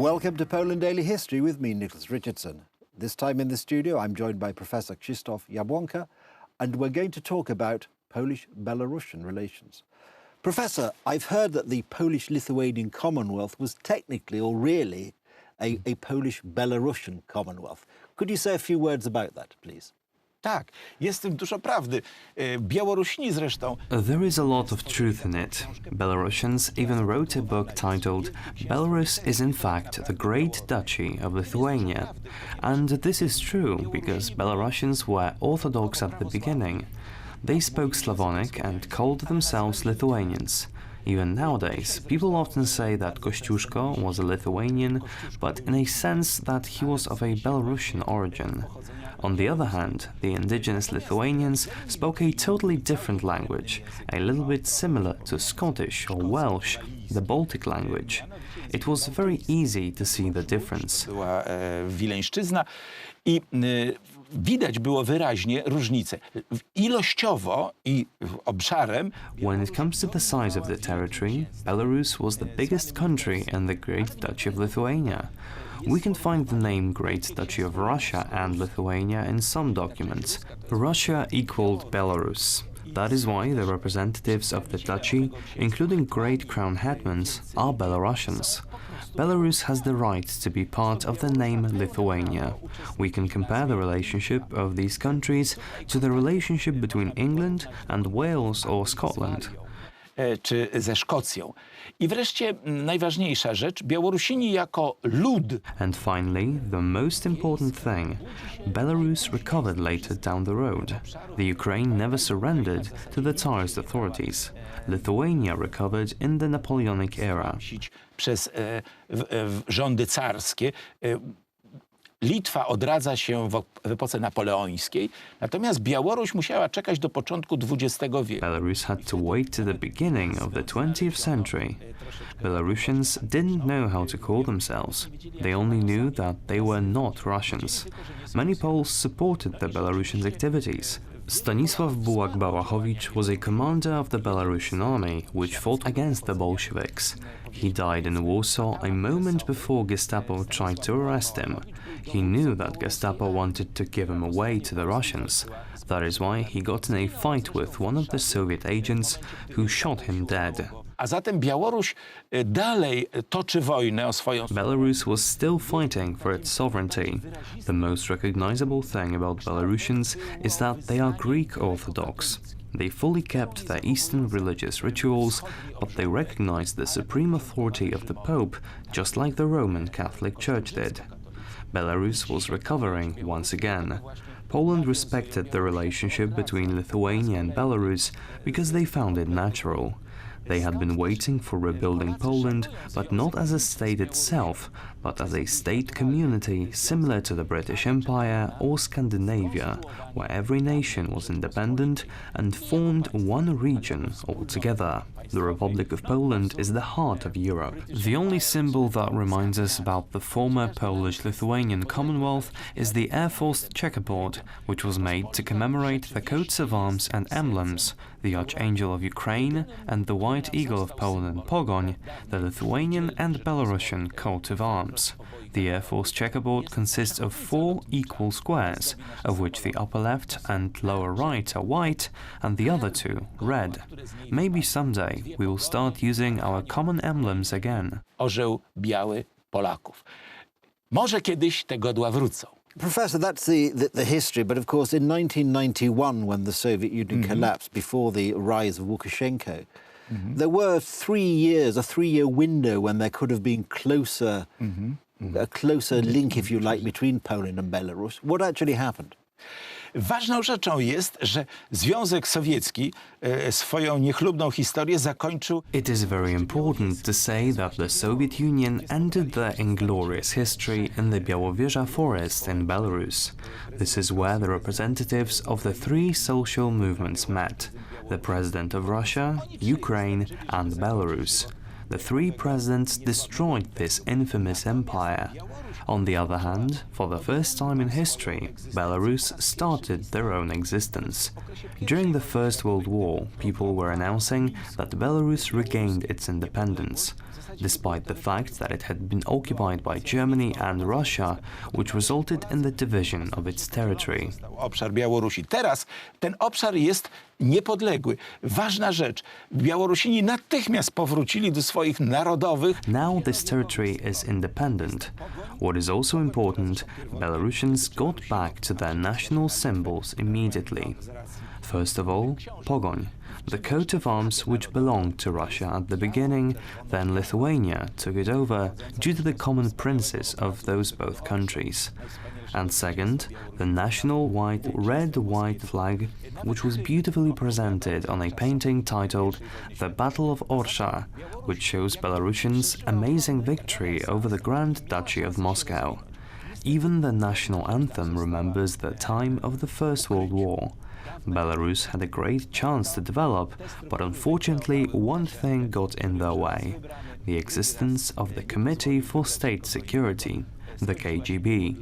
Welcome to Poland Daily History with me, Nicholas Richardson. This time in the studio, I'm joined by Professor Krzysztof Jabłonka, and we're going to talk about Polish-Belarusian relations. Professor, I've heard that the Polish-Lithuanian Commonwealth was technically or really a Polish-Belarusian Commonwealth. Could you say a few words about that, please? Tak, jest w tym dużo prawdy. Białorusini zresztą. There is a lot of truth in it. Belarusians even wrote a book titled Belarus is in fact the Great Duchy of Lithuania. And this is true because Belarusians were Orthodox at the beginning. They spoke Slavonic and called themselves Lithuanians. Even nowadays, people often say that Kościuszko was a Lithuanian, but in a sense that he was of a Belarusian origin. On the other hand, the indigenous Lithuanians spoke a totally different language, a little bit similar to Scottish or Welsh, the Baltic language. It was very easy to see the difference. Była wileńszczyzna i widać było wyraźnie różnicę ilościowo i obszarem. When it comes to the size of the territory, Belarus was the biggest country in the Great Duchy of Lithuania. We can find the name Great Duchy of Russia and Lithuania in some documents. Russia equaled Belarus. That is why the representatives of the duchy, including great crown hetmans, are Belarusians. Belarus has the right to be part of the name Lithuania. We can compare the relationship of these countries to the relationship between England and Wales or Scotland. Czy ze Szkocją. I wreszcie najważniejsza rzecz, Białorusini jako lud. And finally, the most important thing, Belarus recovered later down the road. The Ukraine never surrendered to the Tsarist authorities. Lithuania recovered in the Napoleonic era. Przez rządy carskie. Litwa odradza się w epoce napoleońskiej, natomiast Białoruś musiała czekać do początku XX wieku. Belarus had to wait to the beginning of the 20th century. Belarusians didn't know how to call themselves. They only knew that they were not Russians. Many Poles supported the Belarusians' activities. Stanisław Bułak-Bałachowicz was a commander of the Belarusian army, which fought against the Bolsheviks. He died in Warsaw a moment before Gestapo tried to arrest him. He knew that Gestapo wanted to give him away to the Russians. That is why he got in a fight with one of the Soviet agents, who shot him dead. A zatem Białoruś dalej toczy wojnę o swoją... Belarus was still fighting for its sovereignty. The most recognizable thing about Belarusians is that they are Greek Orthodox. They fully kept their Eastern religious rituals, but they recognized the supreme authority of the Pope, just like the Roman Catholic Church did. Belarus was recovering once again. Poland respected the relationship between Lithuania and Belarus because they found it natural. They had been waiting for rebuilding Poland, but not as a state itself, but as a state community similar to the British Empire or Scandinavia, where every nation was independent and formed one region altogether. The Republic of Poland is the heart of Europe. The only symbol that reminds us about the former Polish-Lithuanian Commonwealth is the Air Force checkerboard, which was made to commemorate the coats of arms and emblems, the Archangel of Ukraine and the White Eagle of Poland, Pogoń, the Lithuanian and Belarusian coat of arms. The Air Force checkerboard consists of 4 equal squares, of which the upper left and lower right are white and the other 2 red. Maybe someday we will start using our common emblems again. Orzeł biały Polaków. Może kiedyś te godła wrócą. Professor, that's the history, but of course in 1991, when the Soviet Union collapsed, before the rise of Lukashenko, there were 3 years, a 3-year window when there could have been a closer link, if you like, between Poland and Belarus. What actually happened? Ważną rzeczą jest, że Związek Sowiecki swoją niechlubną historię zakończył. It is very important to say that the Soviet Union ended their inglorious history in the Białowieża forest in Belarus. This is where the representatives of the 3 social movements met: the President of Russia, Ukraine and Belarus. The 3 presidents destroyed this infamous empire. On the other hand, for the first time in history, Belarus started their own existence. During the First World War, people were announcing that Belarus regained its independence. despite the fact that it had been occupied by Germany and Russia, which resulted in the division of its territory. Obszar Białorusi. Teraz ten obszar jest niepodległy. Ważna rzecz. Białorusini natychmiast powrócili do swoich narodowych. Now this territory is independent. What is also important, Belarusians got back to their national symbols immediately. First of all, pogoń, the coat of arms which belonged to Russia at the beginning, then Lithuania took it over due to the common princes of those both countries. And second, the national red-white flag, which was beautifully presented on a painting titled The Battle of Orsha, which shows Belarusians' amazing victory over the Grand Duchy of Moscow. Even the national anthem remembers the time of the First World War. Belarus had a great chance to develop, but unfortunately one thing got in their way: the existence of the Committee for State Security, the KGB.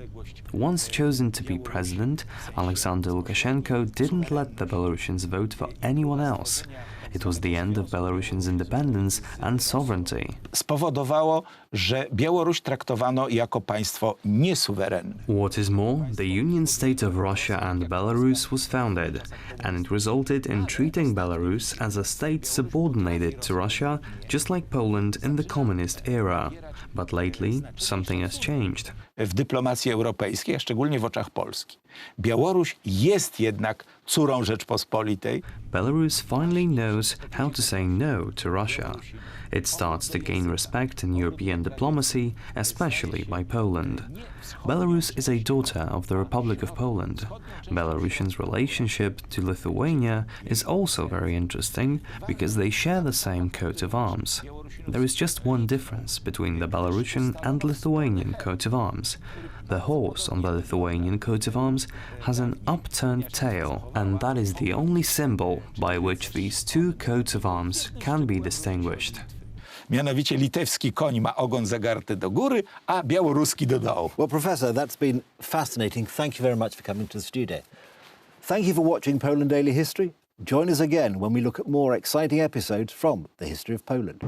Once chosen to be president, Alexander Lukashenko didn't let the Belarusians vote for anyone else. It was the end of Belarusians' independence and sovereignty. Spowodowało, że Białoruś traktowano jako państwo niesuwerenne. What is more, the Union State of Russia and Belarus was founded, and it resulted in treating Belarus as a state subordinated to Russia, just like Poland in the communist era. But lately, something has changed. W dyplomacji europejskiej, a szczególnie w oczach Polski. Białoruś jest jednak córą Rzeczpospolitej. Belarus finally knows how to say no to Russia. It starts to gain respect in European diplomacy, especially by Poland. Belarus is a daughter of the Republic of Poland. Belarusians' relationship to Lithuania is also very interesting because they share the same coat of arms. There is just one difference between the Belarusian and Lithuanian coat of arms. The horse on the Lithuanian coat of arms has an upturned tail, and that is the only symbol by which these two coats of arms can be distinguished. Mianowicie litewski koń ma ogon zagarty do góry, a białoruski do dołu. Well, Professor, that's been fascinating. Thank you very much for coming to the studio. Thank you for watching Poland Daily History. Join us again when we look at more exciting episodes from the history of Poland.